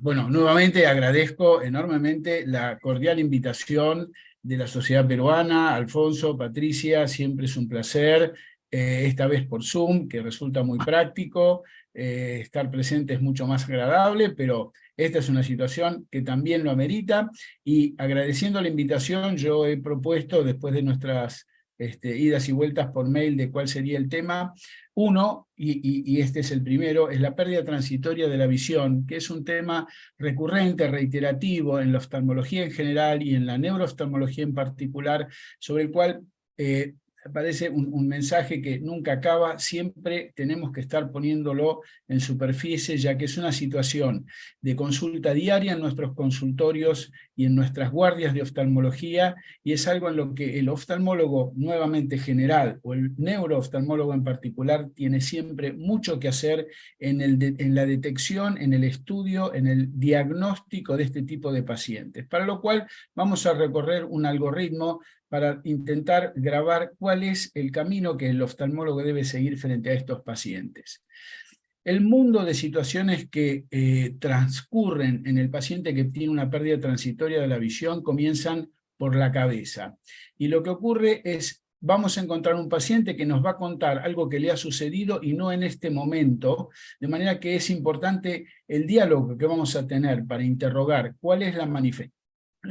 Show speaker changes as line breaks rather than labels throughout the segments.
Bueno, nuevamente agradezco enormemente la cordial invitación de la sociedad peruana. Alfonso, Patricia, siempre es un placer, esta vez por Zoom, que resulta muy práctico. Estar presente es mucho más agradable, pero esta es una situación que también lo amerita, y agradeciendo la invitación, yo he propuesto, después de nuestras idas y vueltas por mail de cuál sería el tema, uno, y este es el primero, es la pérdida transitoria de la visión, que es un tema recurrente, reiterativo en la oftalmología en general y en la neurooftalmología en particular, sobre el cual parece un mensaje que nunca acaba. Siempre tenemos que estar poniéndolo en superficie, ya que es una situación de consulta diaria en nuestros consultorios y en nuestras guardias de oftalmología, y es algo en lo que el oftalmólogo nuevamente general o el neurooftalmólogo en particular tiene siempre mucho que hacer en la detección, en el estudio, en el diagnóstico de este tipo de pacientes, para lo cual vamos a recorrer un algoritmo para intentar grabar cuál es el camino que el oftalmólogo debe seguir frente a estos pacientes. El mundo de situaciones que transcurren en el paciente que tiene una pérdida transitoria de la visión comienzan por la cabeza. Y lo que ocurre es, vamos a encontrar un paciente que nos va a contar algo que le ha sucedido y no en este momento, de manera que es importante el diálogo que vamos a tener para interrogar cuál es la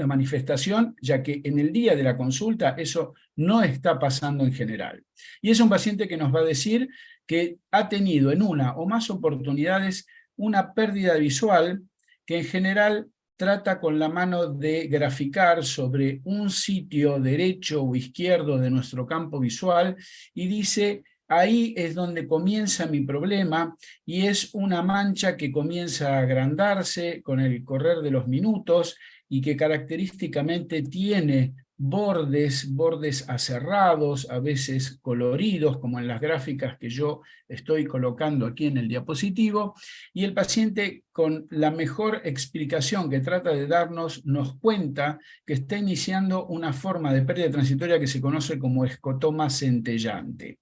manifestación, ya que en el día de la consulta eso no está pasando en general. Y es un paciente que nos va a decir que ha tenido en una o más oportunidades una pérdida visual que en general trata con la mano de graficar sobre un sitio derecho o izquierdo de nuestro campo visual, y dice: ahí es donde comienza mi problema, y es una mancha que comienza a agrandarse con el correr de los minutos y que característicamente tiene bordes aserrados, a veces coloridos, como en las gráficas que yo estoy colocando aquí en el diapositivo, y el paciente, con la mejor explicación que trata de darnos, nos cuenta que está iniciando una forma de pérdida transitoria que se conoce como escotoma centellante.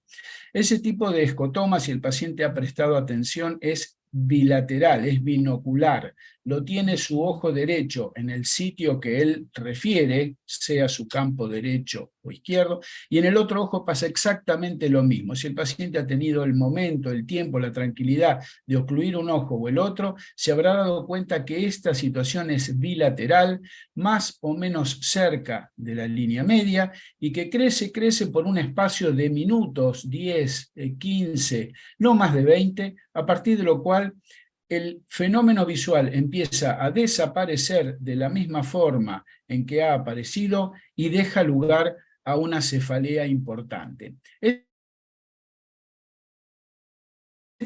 Ese tipo de escotoma, si el paciente ha prestado atención, es bilateral, es binocular. Lo tiene su ojo derecho en el sitio que él refiere, sea su campo derecho o izquierdo, y en el otro ojo pasa exactamente lo mismo. Si el paciente ha tenido el momento, el tiempo, la tranquilidad de ocluir un ojo o el otro, se habrá dado cuenta que esta situación es bilateral, más o menos cerca de la línea media, y que crece por un espacio de minutos, 10, 15, no más de 20, a partir de lo cual el fenómeno visual empieza a desaparecer de la misma forma en que ha aparecido y deja lugar a una cefalea importante. Esta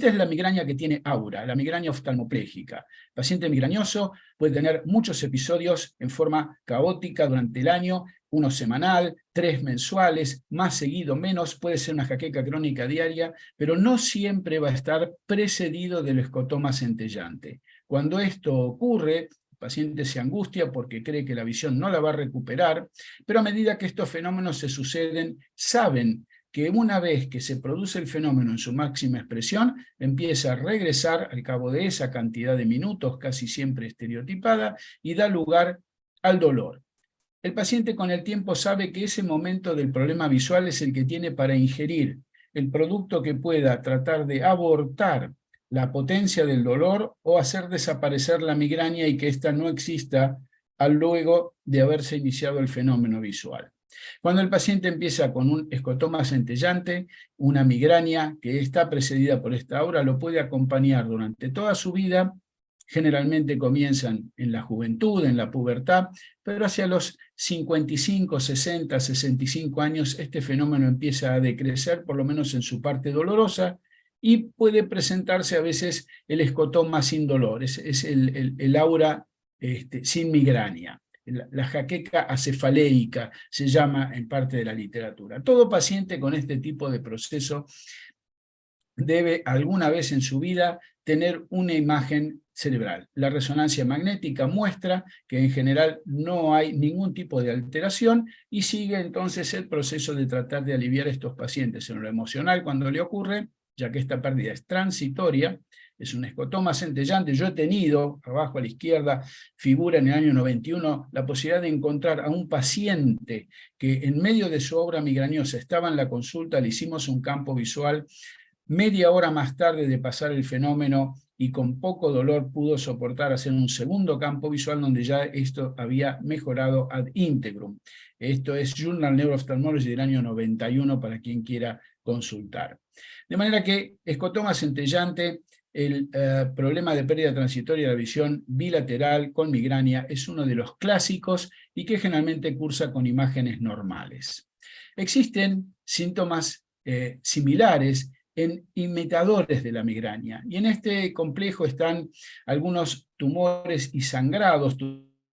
es la migraña que tiene aura, la migraña oftalmoplégica. El paciente migrañoso puede tener muchos episodios en forma caótica durante el año, uno semanal, 3 mensuales, más seguido, menos, puede ser una jaqueca crónica diaria, pero no siempre va a estar precedido del escotoma centellante. Cuando esto ocurre, el paciente se angustia porque cree que la visión no la va a recuperar, pero a medida que estos fenómenos se suceden, saben que una vez que se produce el fenómeno en su máxima expresión, empieza a regresar al cabo de esa cantidad de minutos, casi siempre estereotipada, y da lugar al dolor. El paciente con el tiempo sabe que ese momento del problema visual es el que tiene para ingerir el producto que pueda tratar de abortar la potencia del dolor o hacer desaparecer la migraña y que ésta no exista al luego de haberse iniciado el fenómeno visual. Cuando el paciente empieza con un escotoma centellante, una migraña que está precedida por esta aura, lo puede acompañar durante toda su vida. Generalmente comienzan en la juventud, en la pubertad, pero hacia los 55, 60, 65 años este fenómeno empieza a decrecer, por lo menos en su parte dolorosa, y puede presentarse a veces el escotoma sin dolor, es el aura sin migraña. La jaqueca acefaleica se llama en parte de la literatura. Todo paciente con este tipo de proceso debe alguna vez en su vida tener una imagen cerebral. La resonancia magnética muestra que en general no hay ningún tipo de alteración, y sigue entonces el proceso de tratar de aliviar a estos pacientes en lo emocional cuando le ocurre, ya que esta pérdida es transitoria. es un escotoma centellante. Yo he tenido, abajo a la izquierda, figura en el año 91, la posibilidad de encontrar a un paciente que en medio de su obra migrañosa estaba en la consulta, le hicimos un campo visual, media hora más tarde de pasar el fenómeno y con poco dolor pudo soportar hacer un segundo campo visual donde ya esto había mejorado ad integrum. Esto es Journal Neuro-Ophthalmology del año 91 para quien quiera consultar. De manera que escotoma centellante, el problema de pérdida transitoria de la visión bilateral con migraña es uno de los clásicos y que generalmente cursa con imágenes normales. Existen síntomas similares en imitadores de la migraña. Y en este complejo están algunos tumores y sangrados,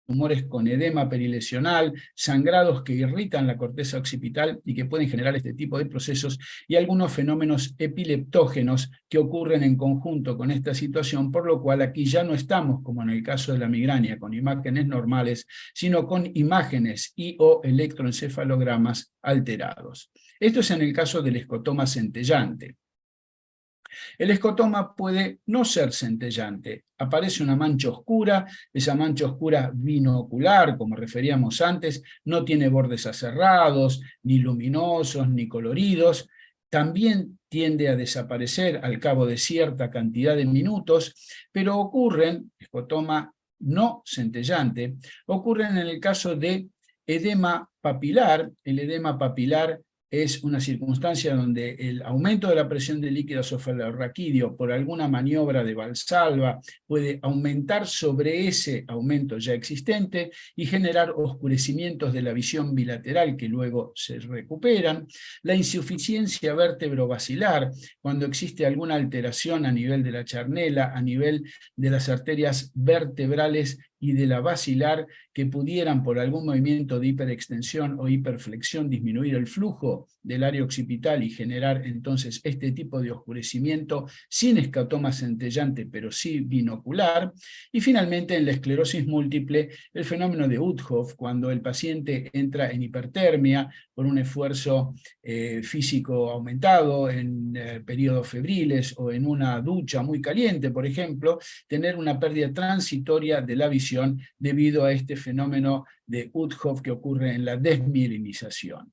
tumores con edema perilesional, sangrados que irritan la corteza occipital y que pueden generar este tipo de procesos, y algunos fenómenos epileptógenos que ocurren en conjunto con esta situación, por lo cual aquí ya no estamos, como en el caso de la migraña, con imágenes normales, sino con imágenes y o electroencefalogramas alterados. Esto es en el caso del escotoma centellante. El escotoma puede no ser centellante. Aparece una mancha oscura, esa mancha oscura binocular, como referíamos antes, no tiene bordes aserrados, ni luminosos, ni coloridos. También tiende a desaparecer al cabo de cierta cantidad de minutos, pero ocurren, escotoma no centellante, ocurren en el caso de edema papilar. El edema papilar es una circunstancia donde el aumento de la presión del líquido cefalorraquídeo por alguna maniobra de Valsalva puede aumentar sobre ese aumento ya existente y generar oscurecimientos de la visión bilateral que luego se recuperan. La insuficiencia vértebro-basilar, cuando existe alguna alteración a nivel de la charnela, a nivel de las arterias vertebrales y de la basilar, que pudieran por algún movimiento de hiperextensión o hiperflexión disminuir el flujo del área occipital y generar entonces este tipo de oscurecimiento sin escotoma centellante, pero sí binocular. Y finalmente en la esclerosis múltiple, el fenómeno de Uthoff, cuando el paciente entra en hipertermia por un esfuerzo físico aumentado en periodos febriles o en una ducha muy caliente, por ejemplo, tener una pérdida transitoria de la visión debido a este fenómeno de Uthoff que ocurre en la desmielinización.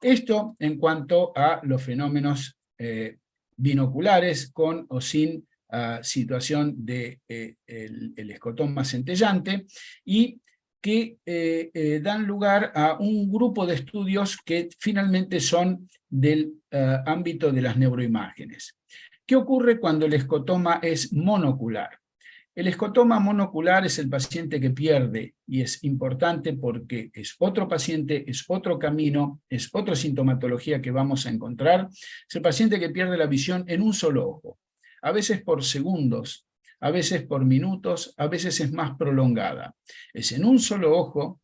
Esto en cuanto a los fenómenos binoculares con o sin situación de el escotoma centellante, y que dan lugar a un grupo de estudios que finalmente son del ámbito de las neuroimágenes. ¿Qué ocurre cuando el escotoma es monocular? El escotoma monocular es el paciente que pierde, y es importante porque es otro paciente, es otro camino, es otra sintomatología que vamos a encontrar. Es el paciente que pierde la visión en un solo ojo, a veces por segundos, a veces por minutos, a veces es más prolongada. Es en un solo ojo,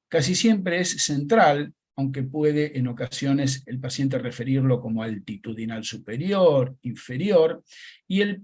casi siempre es central, aunque puede en ocasiones el paciente referirlo como altitudinal superior, inferior, y el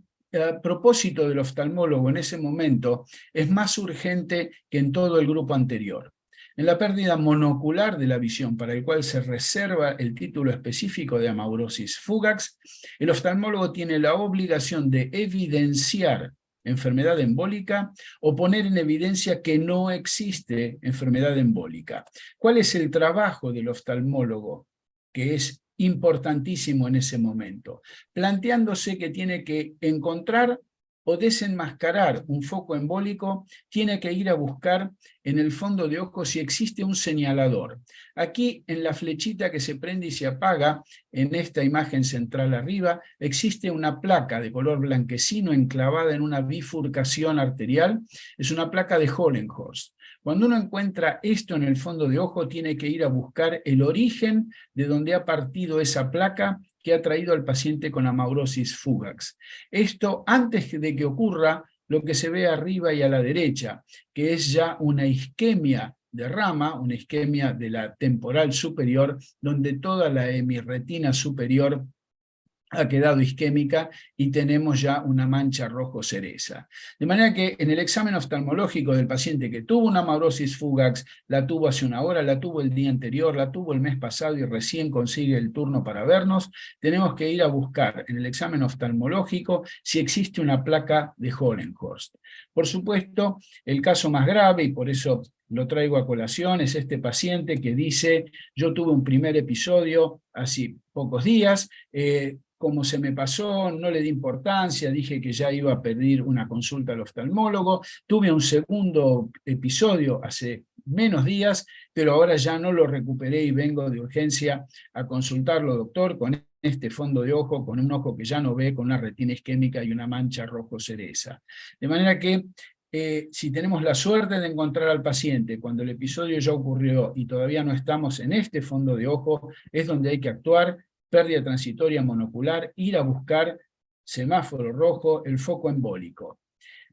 propósito del oftalmólogo en ese momento es más urgente que en todo el grupo anterior. En la pérdida monocular de la visión, para el cual se reserva el título específico de amaurosis fugax, el oftalmólogo tiene la obligación de evidenciar enfermedad embólica o poner en evidencia que no existe enfermedad embólica. ¿Cuál es el trabajo del oftalmólogo? Que es importantísimo en ese momento, planteándose que tiene que encontrar o desenmascarar un foco embólico, tiene que ir a buscar en el fondo de ojo si existe un señalador. Aquí en la flechita que se prende y se apaga, en esta imagen central arriba, existe una placa de color blanquecino enclavada en una bifurcación arterial, es una placa de Hollenhorst. Cuando uno encuentra esto en el fondo de ojo, tiene que ir a buscar el origen de donde ha partido esa placa que ha traído al paciente con amaurosis fugax. Esto antes de que ocurra lo que se ve arriba y a la derecha, que es ya una isquemia de rama, una isquemia de la temporal superior, donde toda la hemirretina superior ha quedado isquémica y tenemos ya una mancha rojo cereza. De manera que en el examen oftalmológico del paciente que tuvo una amaurosis fugax, la tuvo hace una hora, la tuvo el día anterior, la tuvo el mes pasado y recién consigue el turno para vernos, tenemos que ir a buscar en el examen oftalmológico si existe una placa de Hollenhorst. Por supuesto, el caso más grave, y por eso lo traigo a colación, es este paciente que dice: yo tuve un primer episodio hace pocos días, como se me pasó, no le di importancia, dije que ya iba a pedir una consulta al oftalmólogo, tuve un segundo episodio hace menos días, pero ahora ya no lo recuperé y vengo de urgencia a consultarlo, doctor, con este fondo de ojo, con un ojo que ya no ve, con una retina isquémica y una mancha rojo cereza. De manera que si tenemos la suerte de encontrar al paciente cuando el episodio ya ocurrió y todavía no estamos en este fondo de ojo, es donde hay que actuar, pérdida transitoria monocular, ir a buscar semáforo rojo, el foco embólico.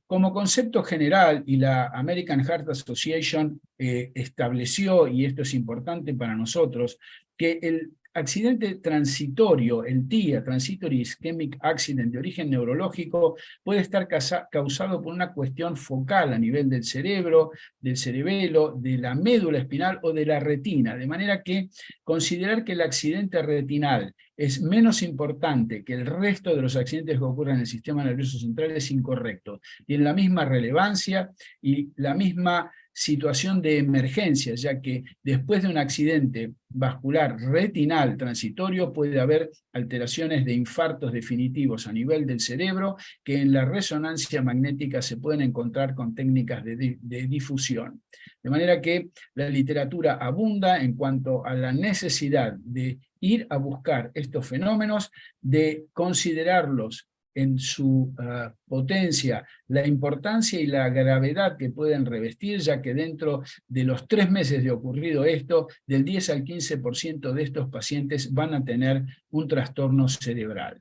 Como concepto general, y la American Heart Association estableció, y esto es importante para nosotros, que el accidente transitorio, el TIA, Transitory Ischemic Accident de origen neurológico, puede estar causado por una cuestión focal a nivel del cerebro, del cerebelo, de la médula espinal o de la retina, de manera que considerar que el accidente retinal es menos importante que el resto de los accidentes que ocurren en el sistema nervioso central es incorrecto. Tiene la misma relevancia y la misma situación de emergencia, ya que después de un accidente vascular retinal transitorio puede haber alteraciones de infartos definitivos a nivel del cerebro que en la resonancia magnética se pueden encontrar con técnicas de difusión. De manera que la literatura abunda en cuanto a la necesidad de ir a buscar estos fenómenos, de considerarlos en su potencia, la importancia y la gravedad que pueden revestir, ya que dentro de los 3 meses de ocurrido esto, del 10 al 15% de estos pacientes van a tener un trastorno cerebral.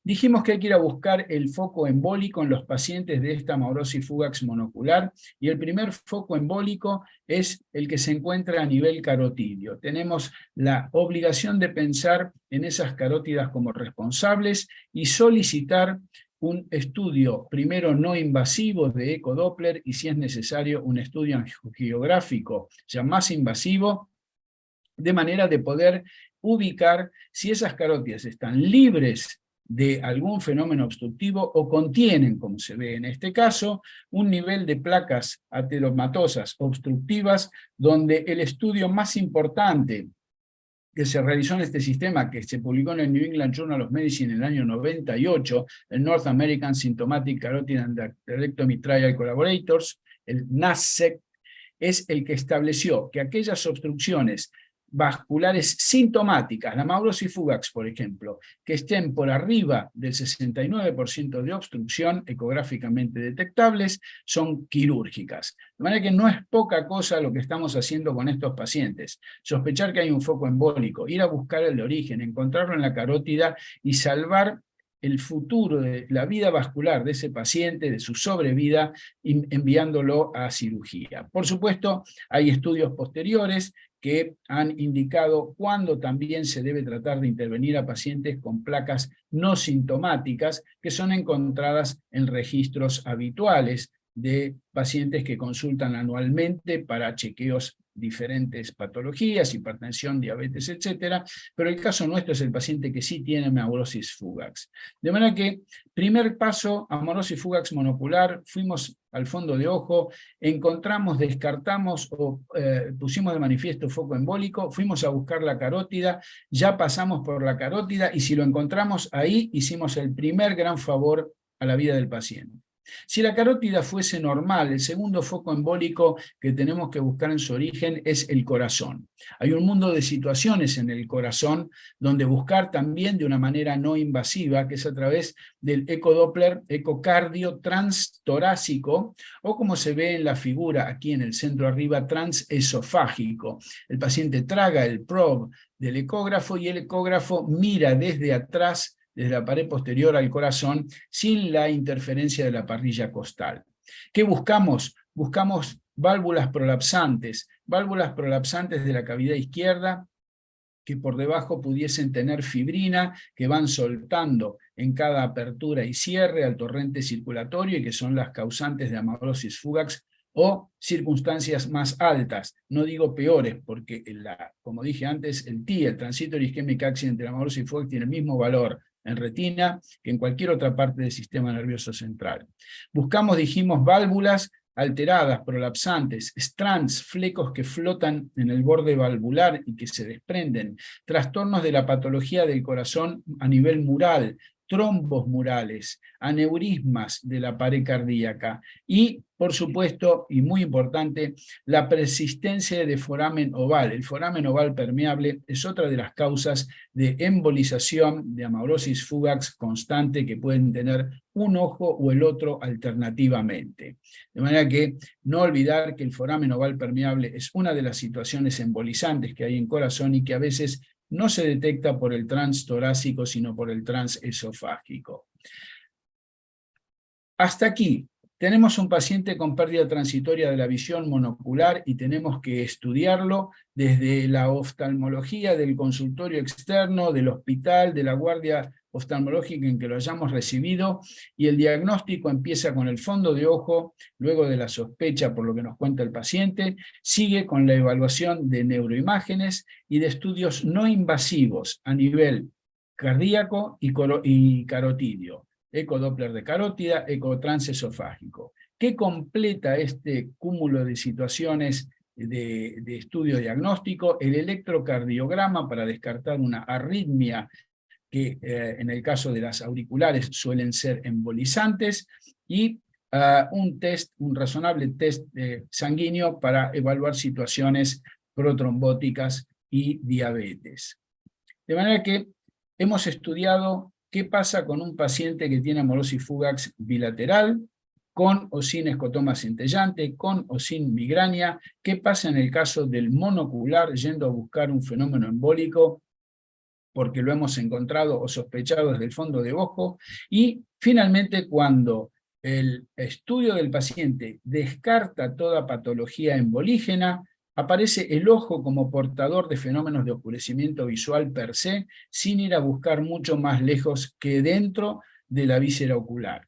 Dijimos que hay que ir a buscar el foco embólico en los pacientes de esta amaurosis fugax monocular, y el primer foco embólico es el que se encuentra a nivel carotidio. Tenemos la obligación de pensar en esas carótidas como responsables y solicitar un estudio, primero no invasivo de ecodoppler, y si es necesario un estudio angiográfico ya más invasivo, de manera de poder ubicar si esas carótidas están libres de algún fenómeno obstructivo o contienen, como se ve en este caso, un nivel de placas ateromatosas obstructivas, donde el estudio más importante que se realizó en este sistema, que se publicó en el New England Journal of Medicine en el año 98, el North American Symptomatic Carotid Endarterectomy Trial Collaborators, el NASSEC, es el que estableció que aquellas obstrucciones vasculares sintomáticas, la amaurosis fugax, por ejemplo, que estén por arriba del 69% de obstrucción ecográficamente detectables, son quirúrgicas. De manera que no es poca cosa lo que estamos haciendo con estos pacientes. Sospechar que hay un foco embólico, ir a buscar el origen, encontrarlo en la carótida y salvar el futuro de la vida vascular de ese paciente, de su sobrevida, enviándolo a cirugía. Por supuesto, hay estudios posteriores que han indicado cuándo también se debe tratar de intervenir a pacientes con placas no sintomáticas que son encontradas en registros habituales de pacientes que consultan anualmente para chequeos diferentes patologías, hipertensión, diabetes, etcétera, pero el caso nuestro es el paciente que sí tiene amaurosis fugax. De manera que, primer paso, amaurosis fugax monocular, fuimos al fondo de ojo, encontramos, descartamos o pusimos de manifiesto foco embólico, fuimos a buscar la carótida, ya pasamos por la carótida y si lo encontramos ahí, hicimos el primer gran favor a la vida del paciente. Si la carótida fuese normal, el segundo foco embólico que tenemos que buscar en su origen es el corazón. Hay un mundo de situaciones en el corazón donde buscar también de una manera no invasiva, que es a través del ecodoppler ecocardio transtorácico, o como se ve en la figura aquí en el centro arriba, transesofágico. El paciente traga el probe del ecógrafo y el ecógrafo mira desde atrás, desde la pared posterior al corazón, sin la interferencia de la parrilla costal. ¿Qué buscamos? Buscamos válvulas prolapsantes de la cavidad izquierda, que por debajo pudiesen tener fibrina, que van soltando en cada apertura y cierre al torrente circulatorio y que son las causantes de amaurosis fugax, o circunstancias más altas, no digo peores, porque como dije antes, el TI, el Transitory Ischemic Accident de la amaurosis fugax, tiene el mismo valor en retina que en cualquier otra parte del sistema nervioso central. Buscamos, dijimos, válvulas alteradas, prolapsantes, strands, flecos que flotan en el borde valvular y que se desprenden, trastornos de la patología del corazón a nivel mural, trombos murales, aneurismas de la pared cardíaca y, por supuesto, y muy importante, la persistencia de foramen oval. El foramen oval permeable es otra de las causas de embolización de amaurosis fugax constante que pueden tener un ojo o el otro alternativamente. De manera que no olvidar que el foramen oval permeable es una de las situaciones embolizantes que hay en corazón y que a veces no se detecta por el transtorácico, sino por el transesofágico. Hasta aquí. Tenemos un paciente con pérdida transitoria de la visión monocular y tenemos que estudiarlo desde la oftalmología del consultorio externo, del hospital, de la guardia oftalmológica en que lo hayamos recibido, y el diagnóstico empieza con el fondo de ojo, luego de la sospecha por lo que nos cuenta el paciente, sigue con la evaluación de neuroimágenes y de estudios no invasivos a nivel cardíaco y carotidio. Ecodoppler de carótida, ecotransesofágico. ¿Qué completa este cúmulo de situaciones de estudio diagnóstico? El electrocardiograma para descartar una arritmia que en el caso de las auriculares suelen ser embolizantes, y un razonable test sanguíneo para evaluar situaciones protrombóticas y diabetes. De manera que hemos estudiado qué pasa con un paciente que tiene amaurosis fugax bilateral, con o sin escotoma centellante, con o sin migraña, qué pasa en el caso del monocular, yendo a buscar un fenómeno embólico, porque lo hemos encontrado o sospechado desde el fondo de ojo, y finalmente cuando el estudio del paciente descarta toda patología embolígena, aparece el ojo como portador de fenómenos de oscurecimiento visual per se, sin ir a buscar mucho más lejos que dentro de la víscera ocular.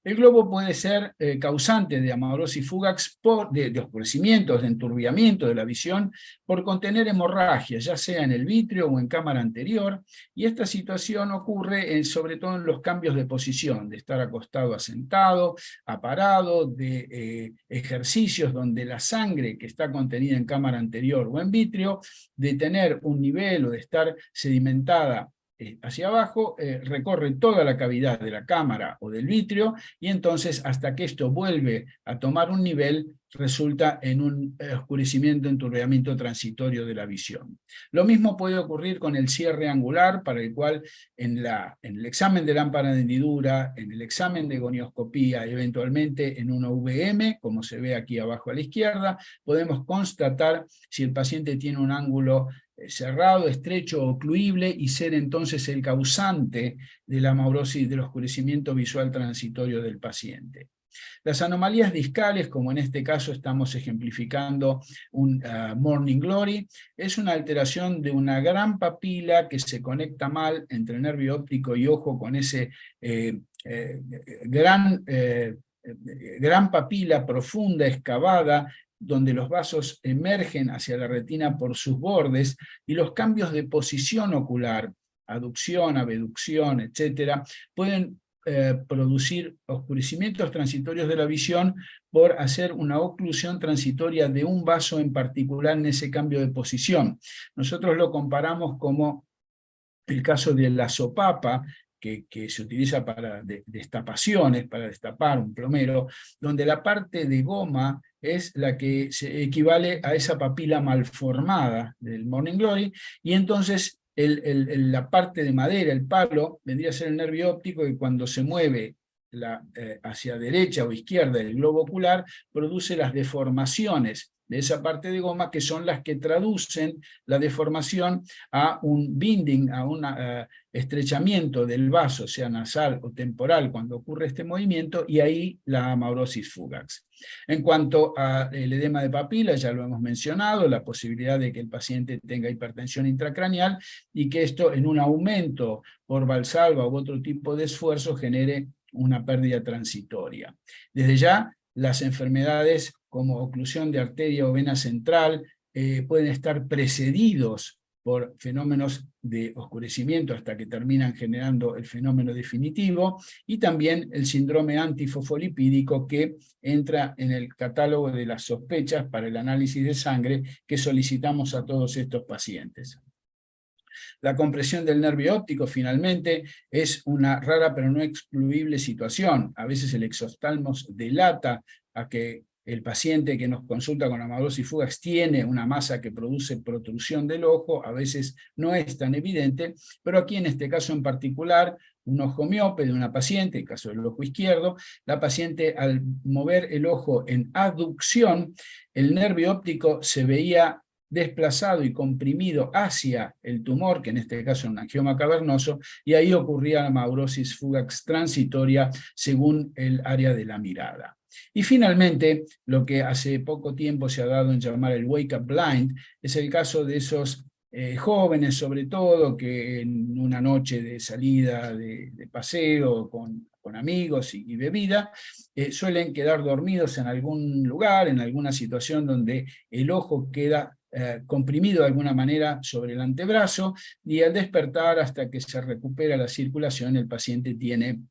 El globo puede ser causante de amaurosis fugax, de oscurecimientos, de enturbiamiento de la visión, por contener hemorragia, ya sea en el vítreo o en cámara anterior, y esta situación ocurre sobre todo en los cambios de posición, de estar acostado a sentado, a parado, de ejercicios donde la sangre que está contenida en cámara anterior o en vítreo, de tener un nivel o de estar sedimentada hacia abajo, recorre toda la cavidad de la cámara o del vitrio, y entonces hasta que esto vuelve a tomar un nivel, resulta en un oscurecimiento, enturbiamiento transitorio de la visión. Lo mismo puede ocurrir con el cierre angular, para el cual en el examen de lámpara de hendidura, en el examen de gonioscopía, eventualmente en una VM, como se ve aquí abajo a la izquierda, podemos constatar si el paciente tiene un ángulo cerrado, estrecho o ocluible, y ser entonces el causante de la amaurosis, del oscurecimiento visual transitorio del paciente. Las anomalías discales, como en este caso estamos ejemplificando un Morning Glory, es una alteración de una gran papila que se conecta mal entre nervio óptico y ojo, con ese gran papila profunda, excavada, donde los vasos emergen hacia la retina por sus bordes, y los cambios de posición ocular, aducción, abducción, etcétera, pueden producir oscurecimientos transitorios de la visión por hacer una oclusión transitoria de un vaso en particular en ese cambio de posición. Nosotros lo comparamos como el caso de la sopapa, que se utiliza para destapaciones, para destapar un plomero, donde la parte de goma es la que se equivale a esa papila malformada del Morning Glory, y entonces la parte de madera, el palo, vendría a ser el nervio óptico, que cuando se mueve hacia derecha o izquierda del globo ocular, produce las deformaciones de esa parte de goma, que son las que traducen la deformación a un binding, a un estrechamiento del vaso, sea nasal o temporal, cuando ocurre este movimiento, y ahí la amaurosis fugax. En cuanto al edema de papila, ya lo hemos mencionado, la posibilidad de que el paciente tenga hipertensión intracraneal y que esto, en un aumento por Valsalva u otro tipo de esfuerzo, genere una pérdida transitoria. Desde ya, las enfermedades como oclusión de arteria o vena central pueden estar precedidos por fenómenos de oscurecimiento hasta que terminan generando el fenómeno definitivo, y también el síndrome antifosfolipídico, que entra en el catálogo de las sospechas para el análisis de sangre que solicitamos a todos estos pacientes. La compresión del nervio óptico, finalmente, es una rara pero no excluible situación. A veces el exoftalmos delata a que el paciente que nos consulta con amaurosis fugax tiene una masa que produce protrusión del ojo, a veces no es tan evidente, pero aquí en este caso en particular, un ojo miope de una paciente, en el caso del ojo izquierdo, la paciente, al mover el ojo en aducción, el nervio óptico se veía desplazado y comprimido hacia el tumor, que en este caso es un angioma cavernoso, y ahí ocurría la amaurosis fugax transitoria según el área de la mirada. Y finalmente, lo que hace poco tiempo se ha dado en llamar el wake up blind, es el caso de esos jóvenes, sobre todo, que en una noche de salida de paseo con amigos y bebida, suelen quedar dormidos en algún lugar, en alguna situación donde el ojo queda comprimido de alguna manera sobre el antebrazo, y al despertar, hasta que se recupera la circulación, el paciente tiene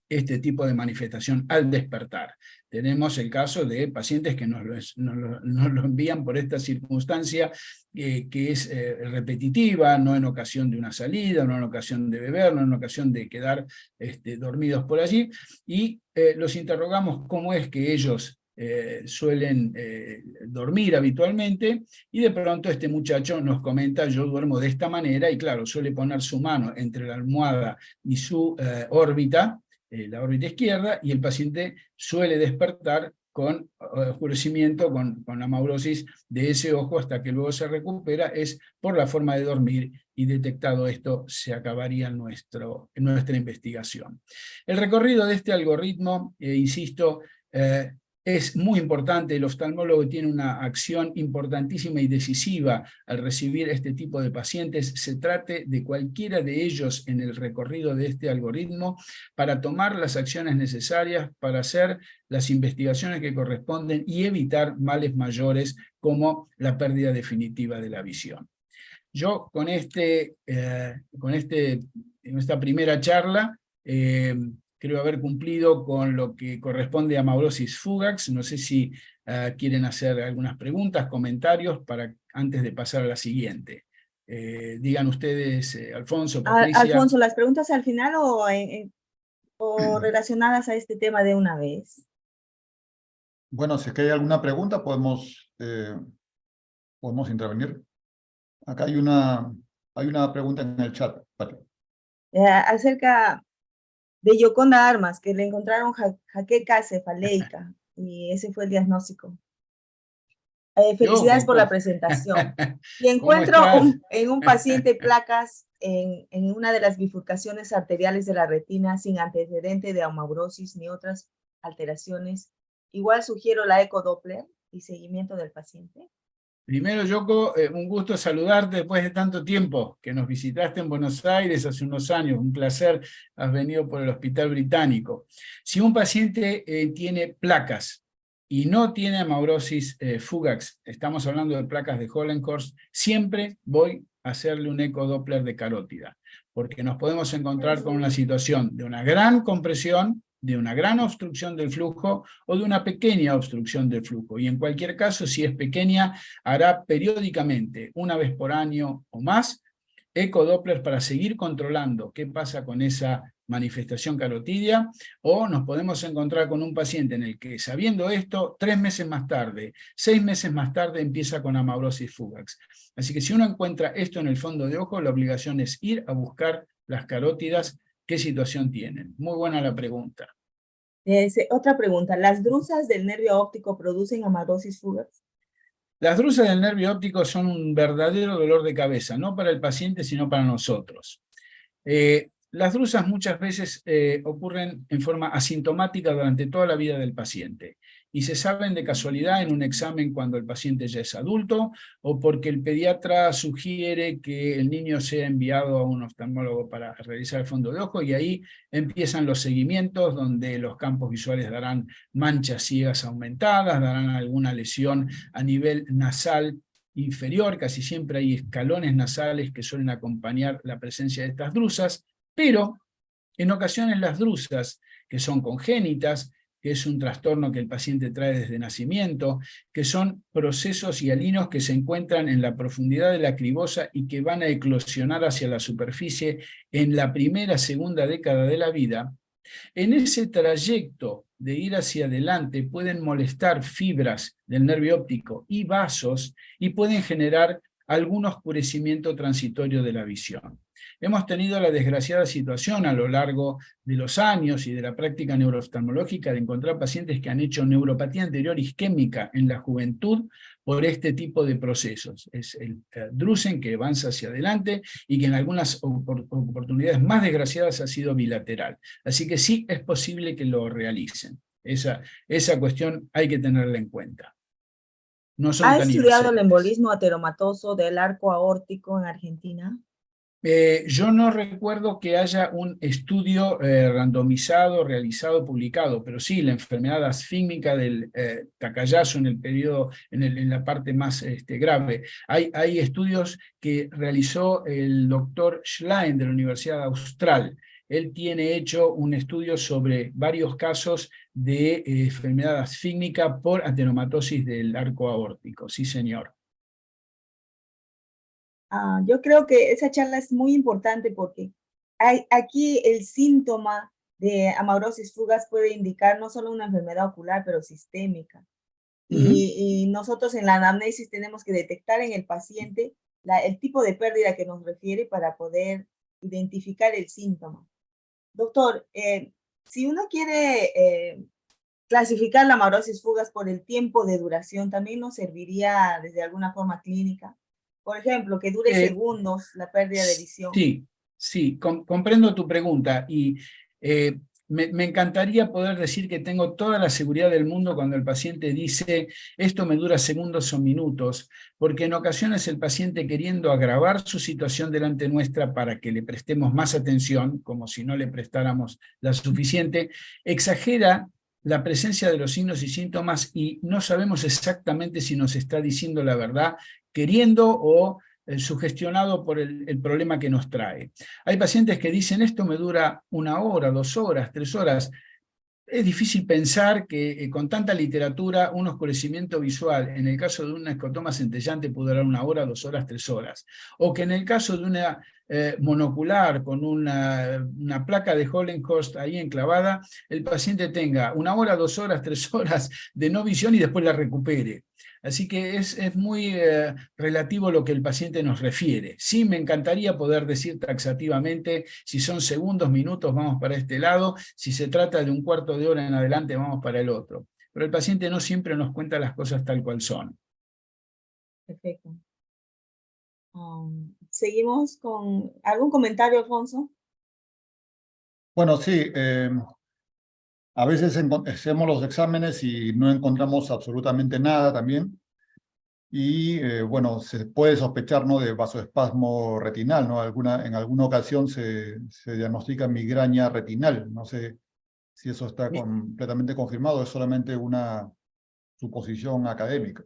este tipo de manifestación al despertar. Tenemos el caso de pacientes que nos lo envían por esta circunstancia que es repetitiva, no en ocasión de una salida, no en ocasión de beber, no en ocasión de quedar dormidos por allí, y los interrogamos cómo es que ellos suelen dormir habitualmente, y de pronto este muchacho nos comenta: yo duermo de esta manera, y claro, suele poner su mano entre la almohada y su órbita, la órbita izquierda, y el paciente suele despertar con oscurecimiento, con amaurosis de ese ojo, hasta que luego se recupera. Es por la forma de dormir, y detectado esto se acabaría en nuestra investigación. El recorrido de este algoritmo, insisto, es muy importante. El oftalmólogo tiene una acción importantísima y decisiva al recibir este tipo de pacientes, se trate de cualquiera de ellos en el recorrido de este algoritmo, para tomar las acciones necesarias para hacer las investigaciones que corresponden y evitar males mayores como la pérdida definitiva de la visión. Yo con esta primera charla creo haber cumplido con lo que corresponde a amaurosis fugax. No sé si quieren hacer algunas preguntas, comentarios, antes de pasar a la siguiente. Digan ustedes, Alfonso, Patricia.
Alfonso, ¿las preguntas al final o relacionadas a este tema de una vez?
Bueno, si es que hay alguna pregunta, podemos intervenir. Acá hay una pregunta en el chat, Pati.
Acerca de Yoconda Armas, que le encontraron jaqueca cefaleica, y ese fue el diagnóstico. Felicidades por la presentación. Y encuentro en un paciente placas en una de las bifurcaciones arteriales de la retina, sin antecedente de amaurosis ni otras alteraciones. Igual sugiero la ecodoppler y seguimiento del paciente.
Primero, Yoko, un gusto saludarte después de tanto tiempo, que nos visitaste en Buenos Aires hace unos años. Un placer, has venido por el Hospital Británico. Si un paciente tiene placas y no tiene amaurosis fugax, estamos hablando de placas de Hollenkorst, siempre voy a hacerle un ecodoppler de carótida, porque nos podemos encontrar con una situación de una gran compresión, de una gran obstrucción del flujo, o de una pequeña obstrucción del flujo. Y en cualquier caso, si es pequeña, hará periódicamente, una vez por año o más, ecodoppler para seguir controlando qué pasa con esa manifestación carotidia. O nos podemos encontrar con un paciente en el que, sabiendo esto, 3 meses más tarde, 6 meses más tarde, empieza con amaurosis fugax. Así que si uno encuentra esto en el fondo de ojo, la obligación es ir a buscar las carótidas, qué situación tienen. Muy buena la pregunta.
Otra pregunta, ¿las drusas del nervio óptico producen amaurosis fugax?
Las drusas del nervio óptico son un verdadero dolor de cabeza, no para el paciente, sino para nosotros. Las drusas muchas veces ocurren en forma asintomática durante toda la vida del paciente y se saben de casualidad en un examen cuando el paciente ya es adulto o porque el pediatra sugiere que el niño sea enviado a un oftalmólogo para realizar el fondo de ojo, y ahí empiezan los seguimientos donde los campos visuales darán manchas ciegas aumentadas, darán alguna lesión a nivel nasal inferior, casi siempre hay escalones nasales que suelen acompañar la presencia de estas drusas, pero en ocasiones las drusas, que son congénitas, que es un trastorno que el paciente trae desde nacimiento, que son procesos hialinos que se encuentran en la profundidad de la cribosa y que van a eclosionar hacia la superficie en la primera, segunda década de la vida, en ese trayecto de ir hacia adelante pueden molestar fibras del nervio óptico y vasos y pueden generar algún oscurecimiento transitorio de la visión. Hemos tenido la desgraciada situación a lo largo de los años y de la práctica neurooftalmológica de encontrar pacientes que han hecho neuropatía anterior isquémica en la juventud por este tipo de procesos. Es el drusen que avanza hacia adelante y que en algunas oportunidades más desgraciadas ha sido bilateral. Así que sí es posible que lo realicen. Esa cuestión hay que tenerla en cuenta. No son
¿Ha
tan
estudiado el
inocentes.
embolismo ateromatoso del arco aórtico en Argentina?
Yo no recuerdo que haya un estudio randomizado, realizado, publicado, pero sí, la enfermedad asfímica del Takayasu en el periodo, en la parte más grave. Hay estudios que realizó el doctor Schlein de la Universidad Austral. Él tiene hecho un estudio sobre varios casos de enfermedad asfímica por ateromatosis del arco aórtico. Sí, señor.
Yo creo que esa charla es muy importante porque aquí el síntoma de amaurosis fugaz puede indicar no solo una enfermedad ocular, pero sistémica. Y nosotros en la anamnesis tenemos que detectar en el paciente el tipo de pérdida que nos refiere para poder identificar el síntoma. Doctor, si uno quiere clasificar la amaurosis fugaz por el tiempo de duración, también nos serviría desde alguna forma clínica. Por ejemplo, que dure segundos la pérdida de visión.
Sí, comprendo tu pregunta y me encantaría poder decir que tengo toda la seguridad del mundo cuando el paciente dice esto me dura segundos o minutos, porque en ocasiones el paciente, queriendo agravar su situación delante nuestra para que le prestemos más atención, como si no le prestáramos la suficiente, exagera la presencia de los signos y síntomas y no sabemos exactamente si nos está diciendo la verdad, queriendo o sugestionado por el problema que nos trae. Hay pacientes que dicen esto me dura 1 hora, 2 horas, 3 horas. Es difícil pensar que con tanta literatura un oscurecimiento visual, en el caso de una escotoma centellante, puede durar 1 hora, 2 horas, 3 horas. O que en el caso de una monocular con una placa de Hollenhorst ahí enclavada, el paciente tenga 1 hora, 2 horas, 3 horas de no visión y después la recupere. Así que es muy relativo lo que el paciente nos refiere. Sí, me encantaría poder decir taxativamente si son segundos, minutos, vamos para este lado, si se trata de 1/4 de hora en adelante, vamos para el otro. Pero el paciente no siempre nos cuenta las cosas tal cual son.
Perfecto. Seguimos con algún comentario, Alfonso.
Bueno, sí, a veces hacemos los exámenes y no encontramos absolutamente nada también. Y bueno, se puede sospechar, ¿no?, de vasoespasmo retinal, ¿no? En alguna ocasión se diagnostica migraña retinal. No sé si eso está completamente confirmado, es solamente una suposición académica.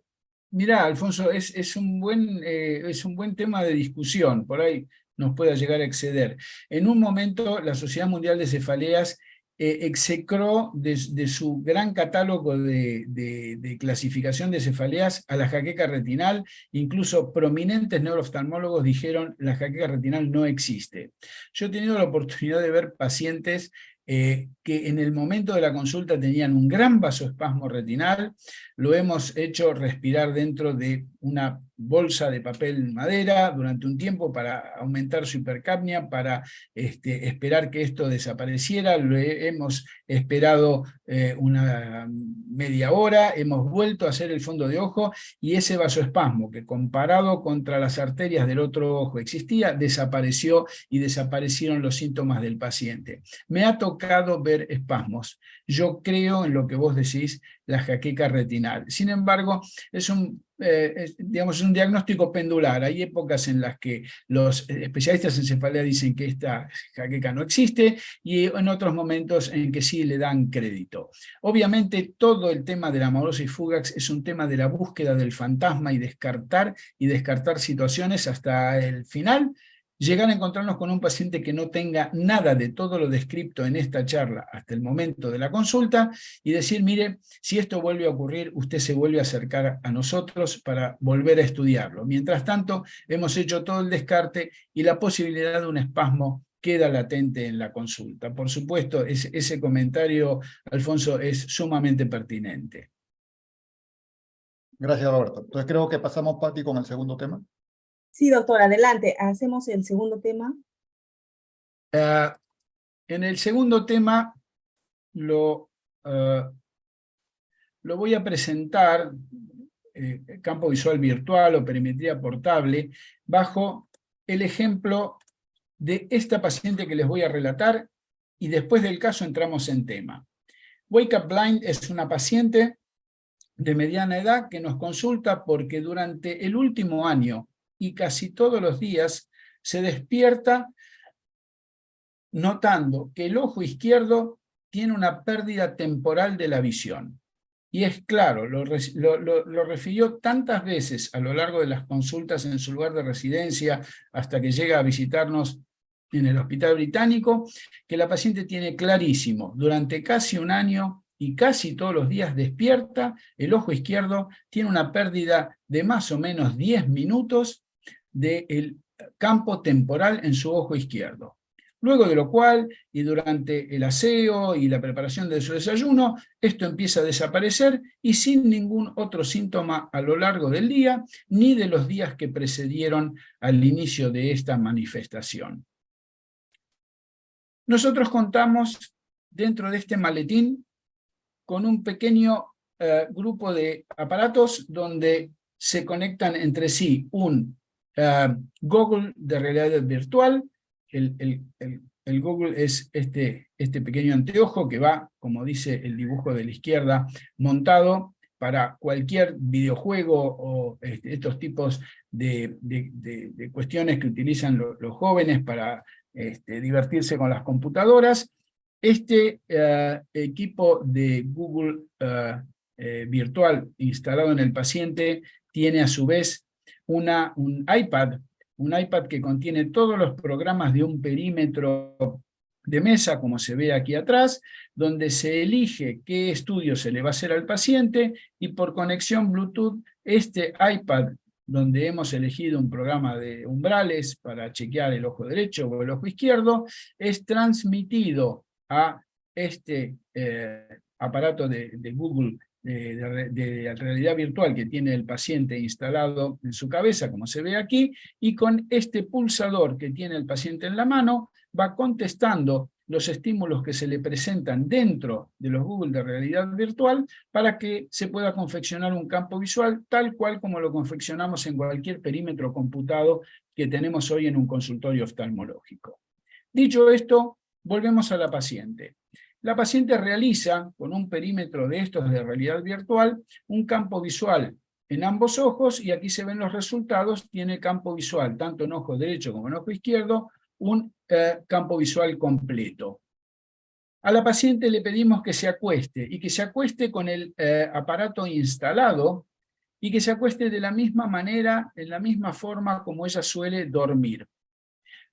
Mirá, Alfonso, es un buen tema de discusión, por ahí nos pueda llegar a exceder. En un momento, la Sociedad Mundial de Cefaleas execró de su gran catálogo de clasificación de cefaleas a la jaqueca retinal. Incluso prominentes neurooftalmólogos dijeron la jaqueca retinal no existe. Yo he tenido la oportunidad de ver pacientes que en el momento de la consulta tenían un gran vasoespasmo retinal, lo hemos hecho respirar dentro de una bolsa de papel madera durante un tiempo para aumentar su hipercapnia, para esperar que esto desapareciera. Lo hemos esperado una media hora, hemos vuelto a hacer el fondo de ojo, y ese vasoespasmo que comparado contra las arterias del otro ojo existía, desapareció, y desaparecieron los síntomas del paciente. Me ha tocado ver espasmos. Yo creo en lo que vos decís, la jaqueca retinal. Sin embargo, es un diagnóstico pendular. Hay épocas en las que los especialistas en cefalea dicen que esta jaqueca no existe, y en otros momentos en que sí le dan crédito. Obviamente todo el tema de la amaurosis fugax es un tema de la búsqueda del fantasma y descartar situaciones hasta el final. Llegar a encontrarnos con un paciente que no tenga nada de todo lo descrito en esta charla hasta el momento de la consulta, y decir, mire, si esto vuelve a ocurrir, usted se vuelve a acercar a nosotros para volver a estudiarlo. Mientras tanto, hemos hecho todo el descarte y la posibilidad de un espasmo queda latente en la consulta. Por supuesto, ese comentario, Alfonso, es sumamente pertinente.
Gracias, Roberto. Entonces creo que pasamos, Pati, con el segundo tema.
Sí, doctor, adelante. Hacemos el segundo tema.
En el segundo tema lo voy a presentar, campo visual virtual o perimetría portable, bajo el ejemplo de esta paciente que les voy a relatar, y después del caso entramos en tema. Wake Up Blind es una paciente de mediana edad que nos consulta porque durante el último año y casi todos los días se despierta notando que el ojo izquierdo tiene una pérdida temporal de la visión. Y es claro, lo refirió tantas veces a lo largo de las consultas en su lugar de residencia, hasta que llega a visitarnos en el Hospital Británico, que la paciente tiene clarísimo, durante casi un año y casi todos los días despierta, el ojo izquierdo tiene una pérdida de más o menos 10 minutos del campo temporal en su ojo izquierdo. Luego de lo cual, y durante el aseo y la preparación de su desayuno, esto empieza a desaparecer, y sin ningún otro síntoma a lo largo del día, ni de los días que precedieron al inicio de esta manifestación. Nosotros contamos dentro de este maletín con un pequeño grupo de aparatos donde se conectan entre sí un goggle de realidad virtual. El Google es este pequeño anteojo que va, como dice el dibujo de la izquierda, montado para cualquier videojuego o estos tipos de cuestiones que utilizan los jóvenes para divertirse con las computadoras. Este equipo de Google virtual instalado en el paciente tiene a su vez un iPad que contiene todos los programas de un perímetro de mesa, como se ve aquí atrás, donde se elige qué estudio se le va a hacer al paciente, y por conexión Bluetooth, este iPad, donde hemos elegido un programa de umbrales para chequear el ojo derecho o el ojo izquierdo, es transmitido a este aparato de Google de realidad virtual que tiene el paciente instalado en su cabeza, como se ve aquí, y con este pulsador que tiene el paciente en la mano, va contestando los estímulos que se le presentan dentro de los Google de realidad virtual para que se pueda confeccionar un campo visual tal cual como lo confeccionamos en cualquier perímetro computado que tenemos hoy en un consultorio oftalmológico. Dicho esto, volvemos a la paciente. La paciente realiza, con un perímetro de estos de realidad virtual, un campo visual en ambos ojos, y aquí se ven los resultados. Tiene campo visual, tanto en ojo derecho como en ojo izquierdo, un campo visual completo. A la paciente le pedimos que se acueste, y que se acueste con el aparato instalado, y que se acueste de la misma manera, en la misma forma como ella suele dormir.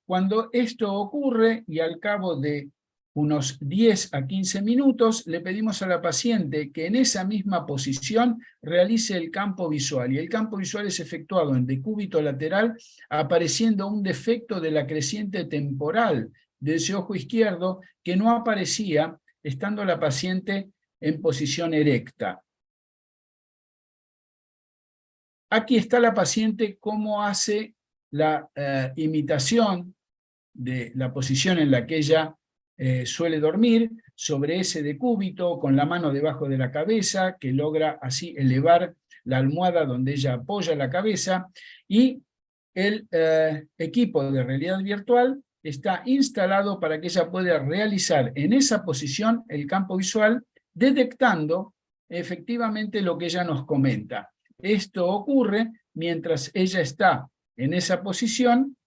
Cuando esto ocurre, y al cabo de unos 10 a 15 minutos, le pedimos a la paciente que en esa misma posición realice el campo visual, y el campo visual es efectuado en decúbito lateral, apareciendo un defecto de la creciente temporal de ese ojo izquierdo que no aparecía estando la paciente en posición erecta. Aquí está la paciente cómo hace la imitación de la posición en la que ella suele dormir, sobre ese decúbito, con la mano debajo de la cabeza, que logra así elevar la almohada donde ella apoya la cabeza, y el equipo de realidad virtual está instalado para que ella pueda realizar en esa posición el campo visual, detectando efectivamente lo que ella nos comenta. Esto ocurre mientras ella está en esa posición.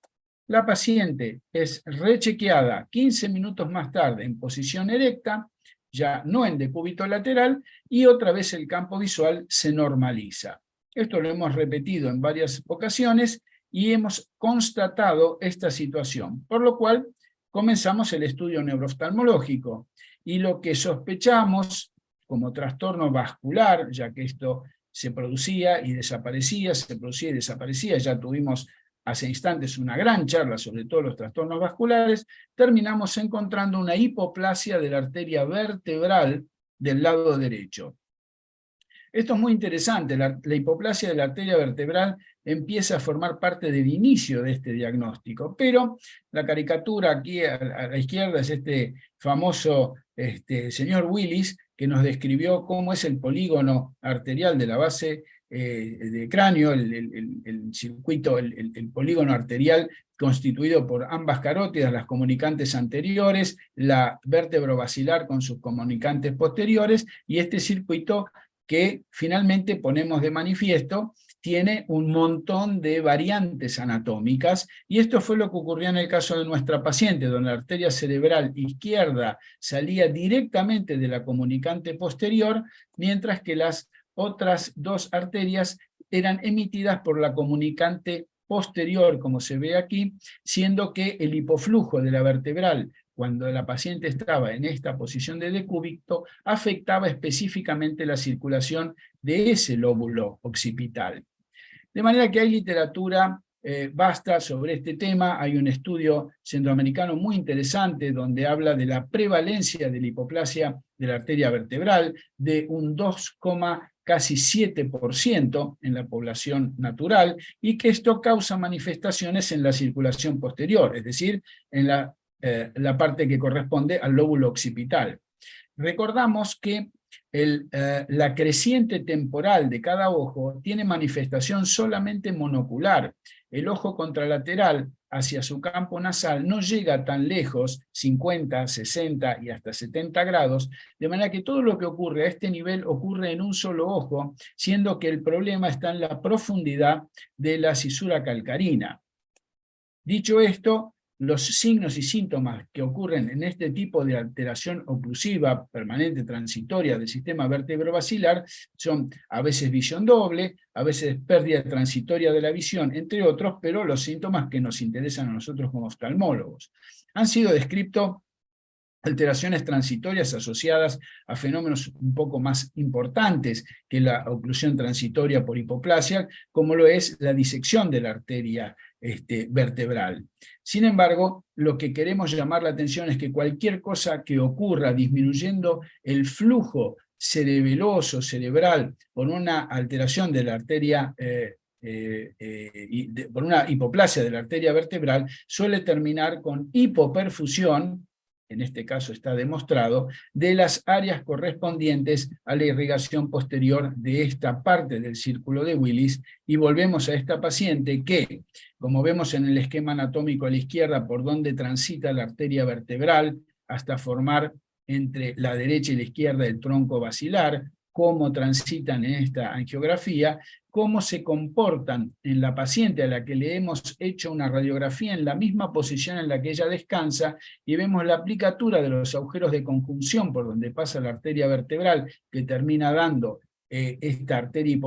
La paciente es rechequeada 15 minutos más tarde en posición erecta, ya no en decúbito lateral, y otra vez el campo visual se normaliza. Esto lo hemos repetido en varias ocasiones y hemos constatado esta situación, por lo cual comenzamos el estudio neurooftalmológico, y lo que sospechamos como trastorno vascular, ya que esto se producía y desaparecía, se producía y desaparecía, ya tuvimos hace instantes una gran charla sobre todos los trastornos vasculares, terminamos encontrando una hipoplasia de la arteria vertebral del lado derecho. Esto es muy interesante, la hipoplasia de la arteria vertebral empieza a formar parte del inicio de este diagnóstico, pero la caricatura aquí a la izquierda es este famoso señor Willis, que nos describió cómo es el polígono arterial de la base de cráneo, el circuito, el polígono arterial constituido por ambas carótidas, las comunicantes anteriores, la vértebra basilar con sus comunicantes posteriores, y este circuito que finalmente ponemos de manifiesto tiene un montón de variantes anatómicas, y esto fue lo que ocurrió en el caso de nuestra paciente, donde la arteria cerebral izquierda salía directamente de la comunicante posterior, mientras que las otras dos arterias eran emitidas por la comunicante posterior, como se ve aquí, siendo que el hipoflujo de la vertebral, cuando la paciente estaba en esta posición de decúbito, afectaba específicamente la circulación de ese lóbulo occipital. De manera que hay literatura vasta sobre este tema. Hay un estudio centroamericano muy interesante donde habla de la prevalencia de la hipoplasia de la arteria vertebral de un 2,7% en la población natural, y que esto causa manifestaciones en la circulación posterior, es decir, en la parte que corresponde al lóbulo occipital. Recordamos que la creciente temporal de cada ojo tiene manifestación solamente monocular. El ojo contralateral hacia su campo nasal no llega tan lejos, 50, 60 y hasta 70 grados, de manera que todo lo que ocurre a este nivel ocurre en un solo ojo, siendo que el problema está en la profundidad de la cisura calcarina. Dicho esto, los signos y síntomas que ocurren en este tipo de alteración oclusiva permanente transitoria del sistema vertebrovasilar son a veces visión doble, a veces pérdida transitoria de la visión, entre otros, pero los síntomas que nos interesan a nosotros como oftalmólogos. Han sido descritos alteraciones transitorias asociadas a fenómenos un poco más importantes que la oclusión transitoria por hipoplasia, como lo es la disección de la arteria vertebral. Sin embargo, lo que queremos llamar la atención es que cualquier cosa que ocurra disminuyendo el flujo cerebeloso, cerebral, por una alteración de la arteria por una hipoplasia de la arteria vertebral, suele terminar con hipoperfusión, en este caso está demostrado, de las áreas correspondientes a la irrigación posterior de esta parte del círculo de Willis, y volvemos a esta paciente que, como vemos en el esquema anatómico a la izquierda, por donde transita la arteria vertebral hasta formar entre la derecha y la izquierda el tronco basilar, cómo transitan en esta angiografía, cómo se comportan en la paciente a la que le hemos hecho una radiografía en la misma posición en la que ella descansa, y vemos la aplicatura de los agujeros de conjunción por donde pasa la arteria vertebral, que termina dando esta arteria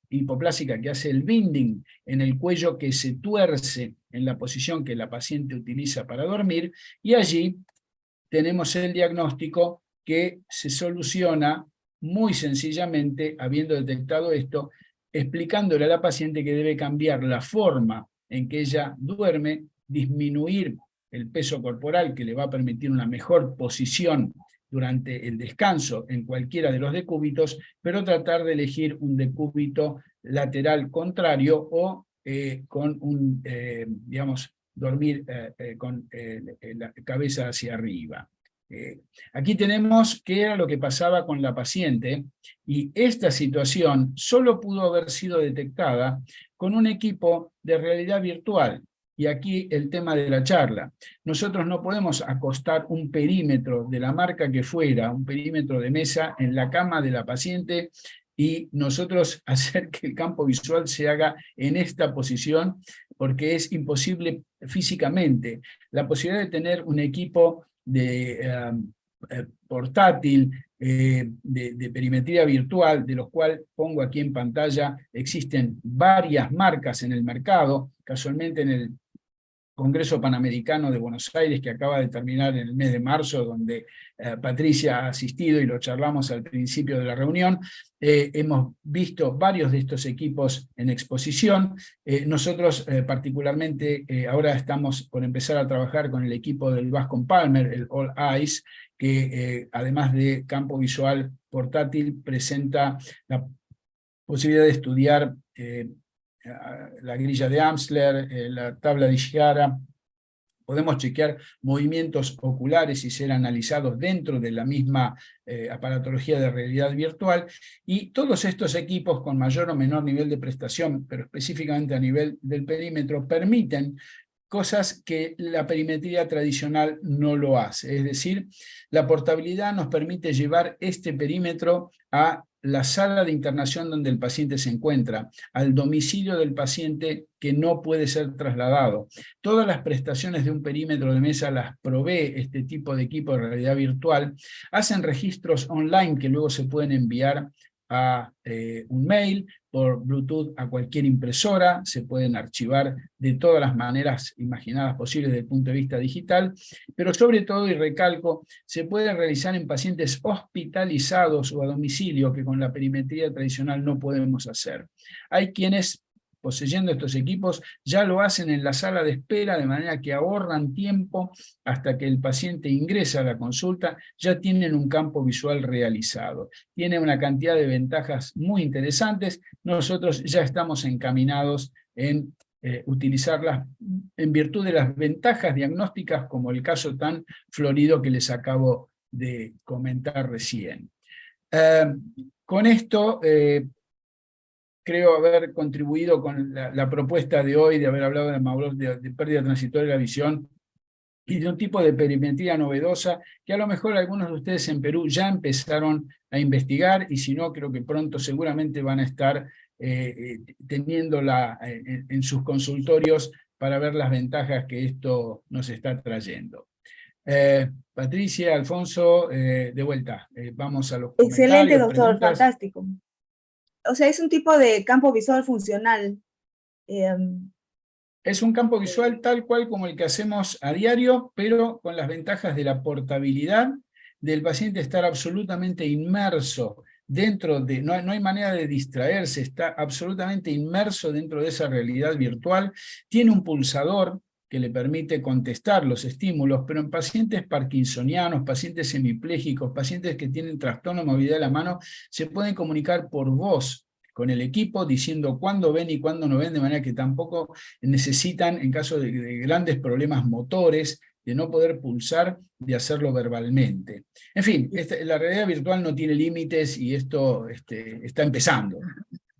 hipoplásica que hace el binding en el cuello, que se tuerce en la posición que la paciente utiliza para dormir, y allí tenemos el diagnóstico que se soluciona muy sencillamente, habiendo detectado esto, explicándole a la paciente que debe cambiar la forma en que ella duerme, disminuir el peso corporal, que le va a permitir una mejor posición durante el descanso en cualquiera de los decúbitos, pero tratar de elegir un decúbito lateral contrario o con un, digamos, dormir con la cabeza hacia arriba. Aquí tenemos qué era lo que pasaba con la paciente, y esta situación solo pudo haber sido detectada con un equipo de realidad virtual. Y aquí el tema de la charla. Nosotros no podemos acostar un perímetro de la marca que fuera, un perímetro de mesa en la cama de la paciente, y nosotros hacer que el campo visual se haga en esta posición, porque es imposible físicamente. La posibilidad de tener un equipo de portátil, de perimetría virtual, de los cuales pongo aquí en pantalla, existen varias marcas en el mercado. Casualmente en el Congreso Panamericano de Buenos Aires, que acaba de terminar en el mes de marzo, donde Patricia ha asistido y lo charlamos al principio de la reunión, hemos visto varios de estos equipos en exposición. Nosotros particularmente ahora estamos por empezar a trabajar con el equipo del Bascom Palmer, el All Eyes, que además de campo visual portátil, presenta la posibilidad de estudiar la grilla de Amsler, la tabla de Ishihara. Podemos chequear movimientos oculares y ser analizados dentro de la misma aparatología de realidad virtual, y todos estos equipos con mayor o menor nivel de prestación, pero específicamente a nivel del perímetro, permiten cosas que la perimetría tradicional no lo hace. Es decir, la portabilidad nos permite llevar este perímetro a la sala de internación donde el paciente se encuentra, al domicilio del paciente que no puede ser trasladado. Todas las prestaciones de un perímetro de mesa las provee este tipo de equipo de realidad virtual. Hacen registros online que luego se pueden enviar a un mail, por Bluetooth a cualquier impresora, se pueden archivar de todas las maneras imaginadas posibles desde el punto de vista digital, pero sobre todo, y recalco, se puede realizar en pacientes hospitalizados o a domicilio, que con la perimetría tradicional no podemos hacer. Hay quienes, poseyendo estos equipos, ya lo hacen en la sala de espera, de manera que ahorran tiempo hasta que el paciente ingresa a la consulta, ya tienen un campo visual realizado. Tiene una cantidad de ventajas muy interesantes. Nosotros ya estamos encaminados en utilizarlas en virtud de las ventajas diagnósticas, como el caso tan florido que les acabo de comentar recién. Con esto creo haber contribuido con la propuesta de hoy, de haber hablado de pérdida transitoria de la visión y de un tipo de perimetría novedosa que a lo mejor algunos de ustedes en Perú ya empezaron a investigar, y si no, creo que pronto seguramente van a estar teniéndola en sus consultorios para ver las ventajas que esto nos está trayendo. Patricia, Alfonso, de vuelta, vamos a los comentarios.
Excelente, doctor,
preguntas.
fantástico. O sea, es un tipo de campo visual funcional.
Es un campo visual tal cual como el que hacemos a diario, pero con las ventajas de la portabilidad, del paciente estar absolutamente inmerso dentro de, no hay manera de distraerse, está absolutamente inmerso dentro de esa realidad virtual. Tiene un pulsador que le permite contestar los estímulos, pero en pacientes parkinsonianos, pacientes hemipléjicos, pacientes que tienen trastorno de movilidad de la mano, se pueden comunicar por voz con el equipo, diciendo cuándo ven y cuándo no ven, de manera que tampoco necesitan, en caso de grandes problemas motores, de no poder pulsar, de hacerlo verbalmente. En fin, la realidad virtual no tiene límites, y esto está empezando.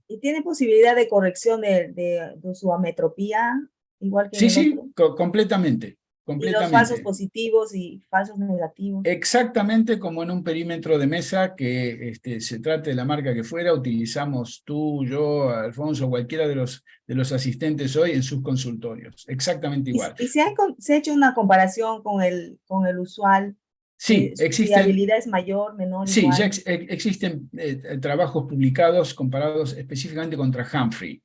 ¿Y tiene posibilidad de corrección de su ametropía, igual que
Sí,
en el otro?
completamente.
Y los falsos positivos y falsos negativos.
Exactamente como en un perímetro de mesa, que se trate de la marca que fuera, utilizamos tú, yo, Alfonso, cualquiera de los asistentes hoy en sus consultorios. Exactamente igual.
¿Y se ha hecho una comparación con el usual?
Sí,
¿Su fiabilidad es mayor, menor,
sí,
igual?
ya existen trabajos publicados comparados específicamente contra Humphrey.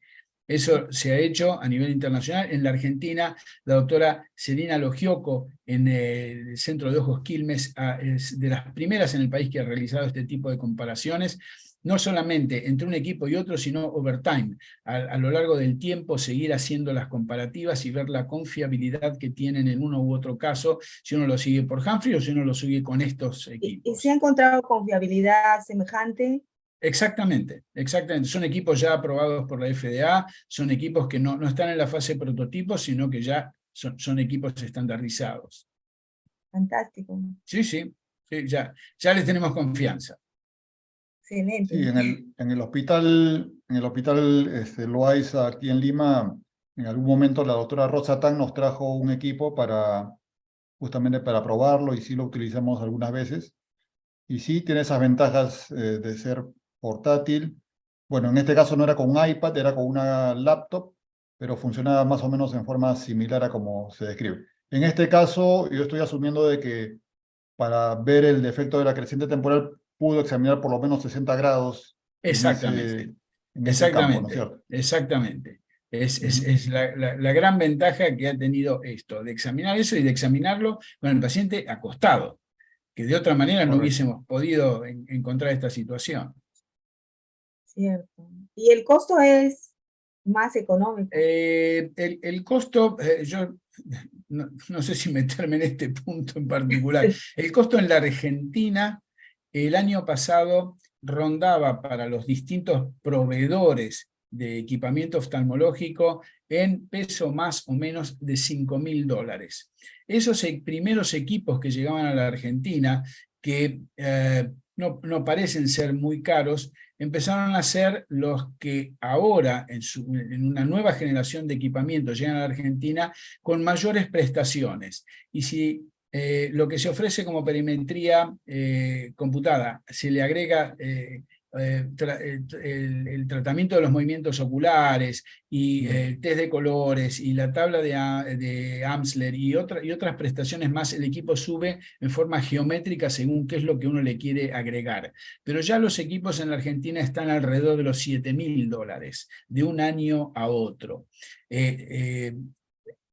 Eso se ha hecho a nivel internacional. En la Argentina, la doctora Celina Logioco, en el Centro de Ojos Quilmes, es de las primeras en el país que ha realizado este tipo de comparaciones, no solamente entre un equipo y otro, sino over time, a lo largo del tiempo, seguir haciendo las comparativas y ver la confiabilidad que tienen en uno u otro caso, si uno lo sigue por Humphrey o si uno lo sigue con estos equipos.
¿Y se ha encontrado confiabilidad semejante
Exactamente, exactamente. Son equipos ya aprobados por la FDA, son equipos que no están en la fase prototipo, sino que ya son equipos estandarizados.
Fantástico.
Sí, sí, sí, ya les tenemos confianza.
Excelente.
Sí, en el hospital Loaiza aquí en Lima, en algún momento la doctora Rosa Tan nos trajo un equipo justamente para probarlo, y sí lo utilizamos algunas veces. Y sí tiene esas ventajas de ser portátil. Bueno, en este caso no era con un iPad, era con una laptop, pero funcionaba más o menos en forma similar a como se describe. En este caso, yo estoy asumiendo de que para ver el defecto de la creciente temporal pudo examinar por lo menos 60 grados
Exactamente,
en ese campo, ¿no es
exactamente,
cierto?
exactamente. Es
Ujú.
la gran ventaja que ha tenido esto, de examinar eso y de examinarlo con el paciente acostado, que de otra manera no
Correcto.
hubiésemos podido encontrar esta situación.
Cierto. ¿Y el costo es más económico?
El costo, yo no sé si meterme en este punto en particular, el costo en la Argentina el año pasado rondaba para los distintos proveedores de equipamiento oftalmológico en peso más o menos de $5.000. Esos primeros equipos que llegaban a la Argentina, que no parecen ser muy caros, empezaron a ser los que ahora, en una nueva generación de equipamiento, llegan a la Argentina con mayores prestaciones. Y si lo que se ofrece como perimetría computada se le agrega el tratamiento de los movimientos oculares y el test de colores y la tabla de Amsler y otras prestaciones más, el equipo sube en forma geométrica según qué es lo que uno le quiere agregar. Pero ya los equipos en la Argentina están alrededor de los $7.000 de un año a otro.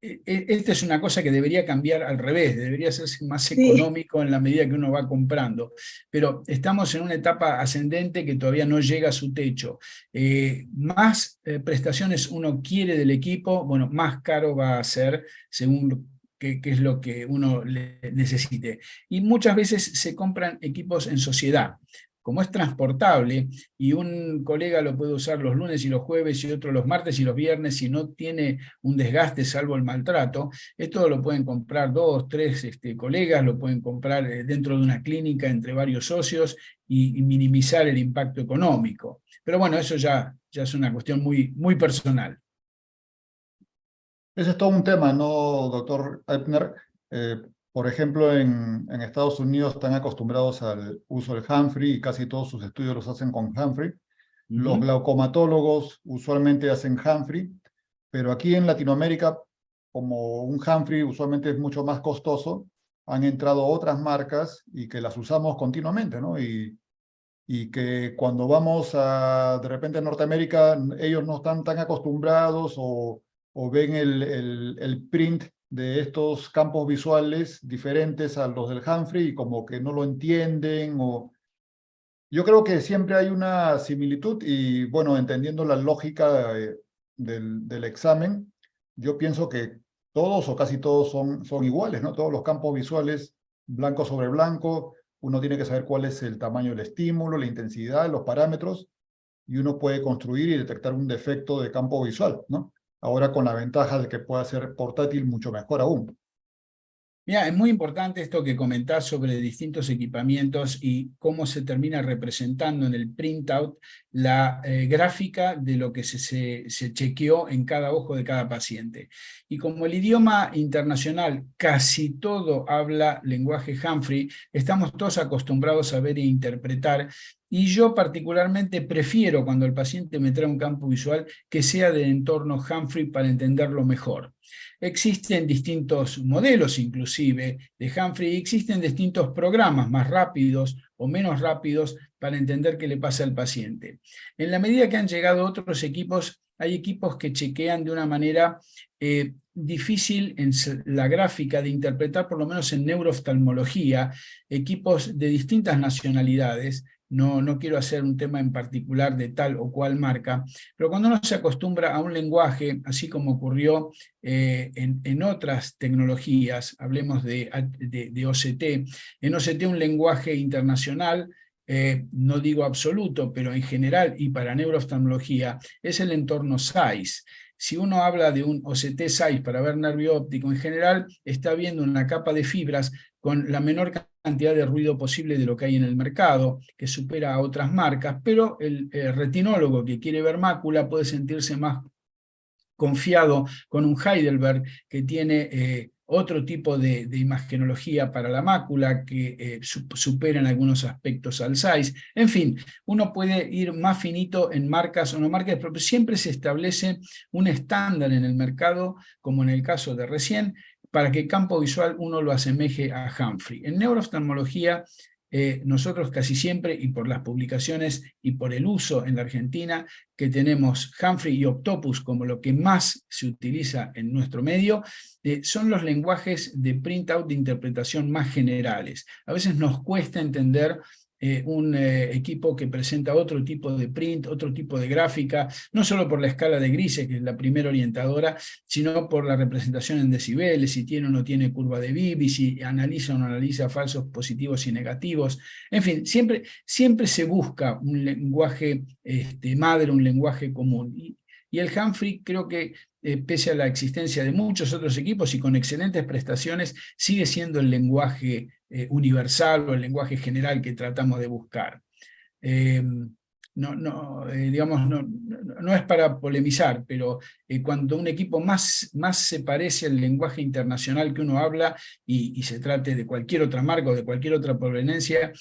Esta es una cosa que debería cambiar al revés, debería ser más
Sí,
económico en la medida que uno va comprando, pero estamos en una etapa ascendente que todavía no llega a su techo. Más prestaciones uno quiere del equipo, bueno, más caro va a ser según qué es lo que uno necesite. Y muchas veces se compran equipos en sociedad. Como es transportable y un colega lo puede usar los lunes y los jueves y otro los martes y los viernes y no tiene un desgaste salvo el maltrato, esto lo pueden comprar 2, 3 colegas, lo pueden comprar dentro de una clínica entre varios socios y minimizar el impacto económico. Pero bueno, eso ya es una cuestión muy personal.
Ese es todo un tema, ¿no, doctor Ebner? Eh, por ejemplo, en Estados Unidos están acostumbrados al uso del Humphrey y casi todos sus estudios los hacen con Humphrey. Los glaucomatólogos usualmente hacen Humphrey, pero aquí en Latinoamérica, como un Humphrey usualmente es mucho más costoso, han entrado otras marcas y que las usamos continuamente, ¿no? Y que cuando vamos de repente a Norteamérica, ellos no están tan acostumbrados o ven el print de estos campos visuales diferentes a los del Humphrey y como que no lo entienden. Yo creo que siempre hay una similitud y bueno, entendiendo la lógica del examen, yo pienso que todos o casi todos son iguales, ¿no? Todos los campos visuales, blanco sobre blanco, uno tiene que saber cuál es el tamaño del estímulo, la intensidad, los parámetros, y uno puede construir y detectar un defecto de campo visual, ¿no? Ahora con la ventaja de que pueda ser portátil mucho mejor aún.
Mira, es muy importante esto que comentás sobre distintos equipamientos y cómo se termina representando en el printout la gráfica de lo que se chequeó en cada ojo de cada paciente. Y como el idioma internacional casi todo habla lenguaje Humphrey, estamos todos acostumbrados a ver e interpretar. Y yo particularmente prefiero cuando el paciente me trae un campo visual que sea de entorno Humphrey para entenderlo mejor. Existen distintos modelos inclusive de Humphrey, existen distintos programas más rápidos o menos rápidos para entender qué le pasa al paciente. En la medida que han llegado otros equipos, hay equipos que chequean de una manera difícil en la gráfica de interpretar, por lo menos en neurooftalmología, equipos de distintas nacionalidades. No quiero hacer un tema en particular de tal o cual marca, pero cuando uno se acostumbra a un lenguaje, así como ocurrió en otras tecnologías, hablemos de OCT, en OCT un lenguaje internacional no digo absoluto, pero en general y para neurooftalmología, es el entorno size. Si uno habla de un OCT size para ver nervio óptico, en general está viendo una capa de fibras con la menor cantidad de ruido posible de lo que hay en el mercado, que supera a otras marcas, pero el retinólogo que quiere ver mácula puede sentirse más confiado con un Heidelberg que tiene otro tipo de imagenología para la mácula que supera en algunos aspectos al size. En fin, uno puede ir más finito en marcas o no marcas, pero siempre se establece un estándar en el mercado, como en el caso de recién, para que campo visual uno lo asemeje a Humphrey. En neurooftalmología, nosotros casi siempre, y por las publicaciones y por el uso en la Argentina, que tenemos Humphrey y Octopus como lo que más se utiliza en nuestro medio, son los lenguajes de printout de interpretación más generales. A veces nos cuesta entender un equipo que presenta otro tipo de print, otro tipo de gráfica, no solo por la escala de grises, que es la primera orientadora, sino por la representación en decibeles, si tiene o no tiene curva de Bibby, si analiza o no analiza falsos positivos y negativos. En fin, siempre se busca un lenguaje madre, un lenguaje común. Y el Humphrey creo que pese a la existencia de muchos otros equipos y con excelentes prestaciones, sigue siendo el lenguaje universal o el lenguaje general que tratamos de buscar. Digamos, no es para polemizar, pero cuando un equipo más se parece al lenguaje internacional que uno habla y se trate de cualquier otra marca o de cualquier otra proveniencia,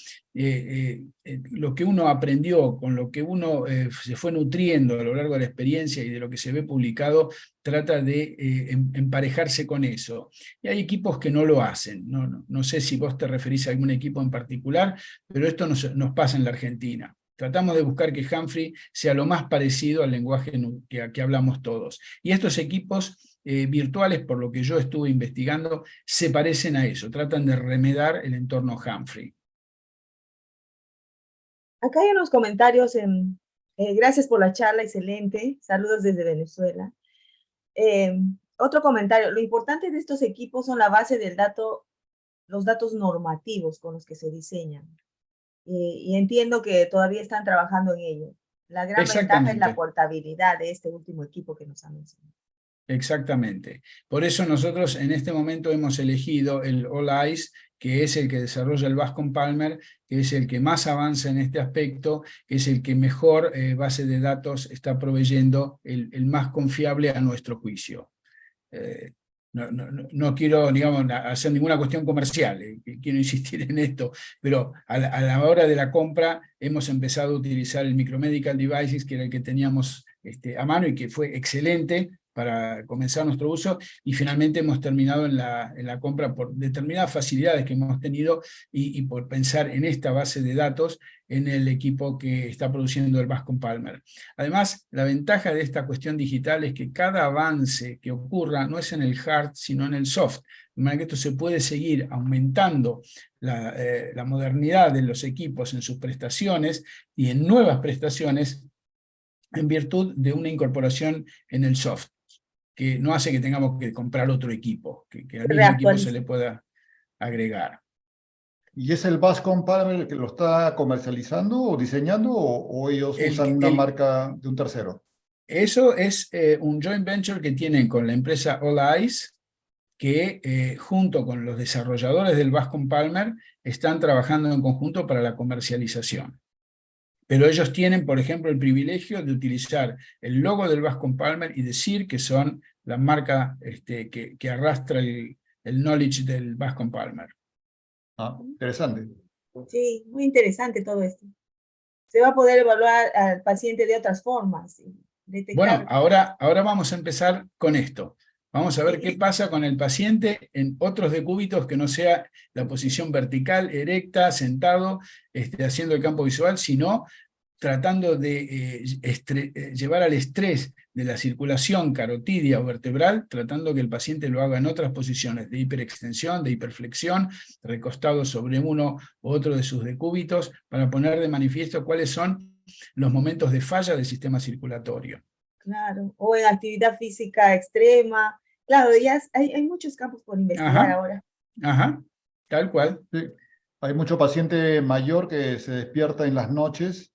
lo que uno aprendió, con lo que uno se fue nutriendo a lo largo de la experiencia y de lo que se ve publicado, trata de emparejarse con eso. Y hay equipos que no lo hacen. No sé si vos te referís a algún equipo en particular, pero esto nos pasa en la Argentina. Tratamos de buscar que Humphrey sea lo más parecido al lenguaje que hablamos todos. Y estos equipos virtuales, por lo que yo estuve investigando, se parecen a eso, tratan de remedar el entorno Humphrey.
Acá hay unos comentarios. Gracias por la charla, excelente. Saludos desde Venezuela. Otro comentario, lo importante de estos equipos son la base del dato, los datos normativos con los que se diseñan. Y entiendo que todavía están trabajando en ello. La gran ventaja es la portabilidad de este último equipo que nos han mencionado.
Exactamente. Por eso nosotros en este momento hemos elegido el All Eyes, que es el que desarrolla el Bascom Palmer, que es el que más avanza en este aspecto, que es el que mejor base de datos está proveyendo, el más confiable a nuestro juicio. No quiero, digamos, hacer ninguna cuestión comercial, quiero insistir en esto, pero a la hora de la compra hemos empezado a utilizar el Micromedical Devices, que era el que teníamos a mano y que fue excelente para comenzar nuestro uso, y finalmente hemos terminado en la compra por determinadas facilidades que hemos tenido y por pensar en esta base de datos en el equipo que está produciendo el Bascom Palmer. Además, la ventaja de esta cuestión digital es que cada avance que ocurra no es en el hard, sino en el soft. De manera que esto se puede seguir aumentando la modernidad de los equipos en sus prestaciones y en nuevas prestaciones en virtud de una incorporación en el soft, que no hace que tengamos que comprar otro equipo, que al mismo equipo se le pueda agregar.
¿Y es el Bascom Palmer el que lo está comercializando o diseñando, o ellos usan una marca de un tercero?
Eso es un joint venture que tienen con la empresa All Eyes, que junto con los desarrolladores del Bascom Palmer están trabajando en conjunto para la comercialización. Pero ellos tienen, por ejemplo, el privilegio de utilizar el logo del Bascom Palmer y decir que son la marca que arrastra el knowledge del Bascom Palmer.
Ah, interesante.
Sí, muy interesante todo esto. Se va a poder evaluar al paciente de otras formas.
Bueno, ahora vamos a empezar con esto. Vamos a ver qué pasa con el paciente en otros decúbitos que no sea la posición vertical, erecta, sentado, haciendo el campo visual, sino tratando de llevar al estrés de la circulación carotidia o vertebral, tratando que el paciente lo haga en otras posiciones de hiperextensión, de hiperflexión, recostado sobre uno u otro de sus decúbitos, para poner de manifiesto cuáles son los momentos de falla del sistema circulatorio.
Claro, o en actividad física extrema. Claro, ya hay muchos campos por investigar ahora.
Ajá, tal cual.
Sí. Hay mucho paciente mayor que se despierta en las noches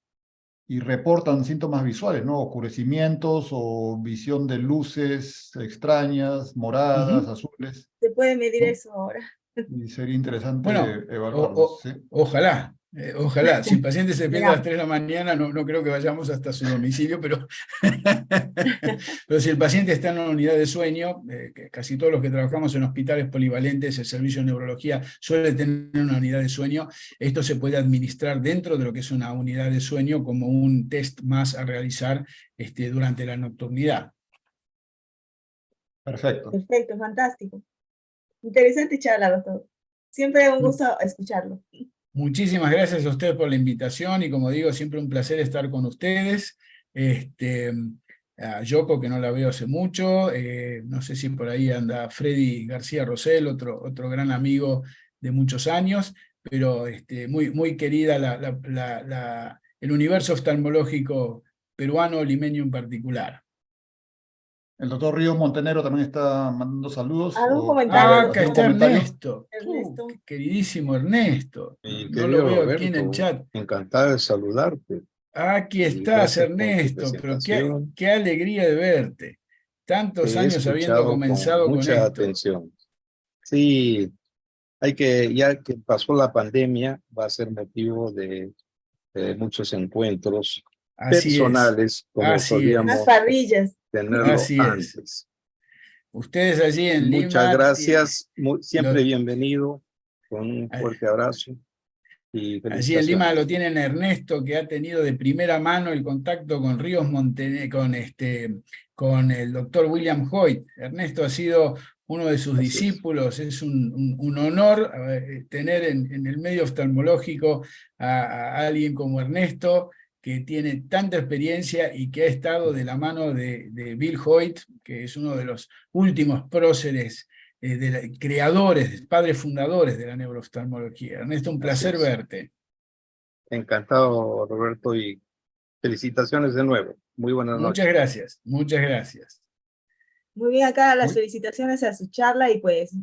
y reportan síntomas visuales, ¿no? Oscurecimientos o visión de luces extrañas, moradas, azules,
Se puede medir
¿no?
eso ahora.
Y sería interesante
Bueno,
evaluarlos, ¿sí?
ojalá, ojalá. Si el paciente se despierta a las
Esperamos.
3 de la mañana, no creo que vayamos hasta su domicilio, pero, pero si el paciente está en una unidad de sueño, que casi todos los que trabajamos en hospitales polivalentes, el servicio de neurología suele tener una unidad de sueño, esto se puede administrar dentro de lo que es una unidad de sueño como un test más a realizar durante la nocturnidad.
Perfecto.
Perfecto, fantástico. Interesante charla, doctor. Siempre un gusto escucharlo.
Muchísimas gracias a ustedes por la invitación y como digo, siempre un placer estar con ustedes. A Yoko, que no la veo hace mucho, no sé si por ahí anda Freddy García Rosell, otro gran amigo de muchos años, pero muy querida el universo oftalmológico peruano, limeño en particular.
El doctor Ríos Montenegro también está mandando saludos
¿Algún
o
comentario,
Acá
hacer un
doctor?
está
comentario.
Ernesto.
Ernesto.
Queridísimo Ernesto.
Mi
No lo
querido
veo aquí en el
Roberto,
chat.
encantado de saludarte
Aquí
y
estás,
gracias por tu
Ernesto, pero
presentación.
qué alegría de verte. Tantos
Te he
años habiendo
escuchado con
comenzado con
mucha
esto.
atención. Sí, ya que pasó la pandemia, va a ser motivo de muchos encuentros
Así es,
personales, como
así
Unas
es,
solíamos
parrillas.
tenerlo
así es.
antes.
Ustedes allí en
Muchas
Lima,
gracias, siempre
lo-
bienvenido, con un fuerte abrazo y
allí en Lima lo
felicitaciones.
tienen a Ernesto, que ha tenido de primera mano el contacto con Ríos Montenegro, con el doctor William Hoyt. Ernesto ha sido uno de sus
Así es.
discípulos, es un honor tener en el medio oftalmológico a alguien como Ernesto, que tiene tanta experiencia y que ha estado de la mano de Bill Hoyt, que es uno de los últimos próceres, creadores, padres fundadores de la neurooftalmología. Ernesto, un
Así
placer
es.
verte.
Encantado, Roberto, y felicitaciones de nuevo. Muy buenas
Muchas
noches.
gracias, muchas gracias.
Muy bien, acá las
Muy-
felicitaciones a su charla y pues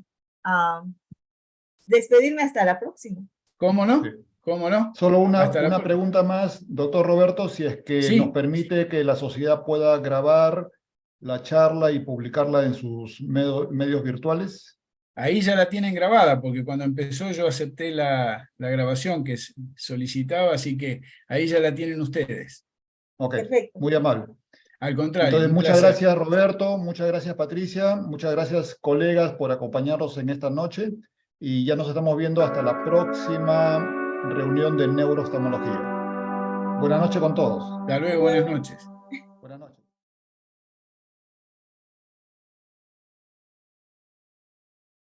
despedirme hasta la próxima.
¿Cómo no?
Sí.
¿Cómo no?
Solo
Hasta la
una
próxima.
pregunta más, doctor Roberto, si es que nos
Sí,
permite que la sociedad pueda grabar la charla y publicarla en sus medios virtuales.
ahí ya la tienen grabada, porque cuando empezó yo acepté la grabación que solicitaba, así que ahí ya la tienen ustedes.
Ok,
Perfecto.
muy amable.
Al contrario,
Entonces,
un
muchas
placer.
gracias Roberto, muchas gracias Patricia, muchas gracias colegas por acompañarnos en esta noche y ya nos estamos viendo hasta la próxima reunión de neurooftalmología. Buenas noches con todos.
Hasta luego, buenas noches.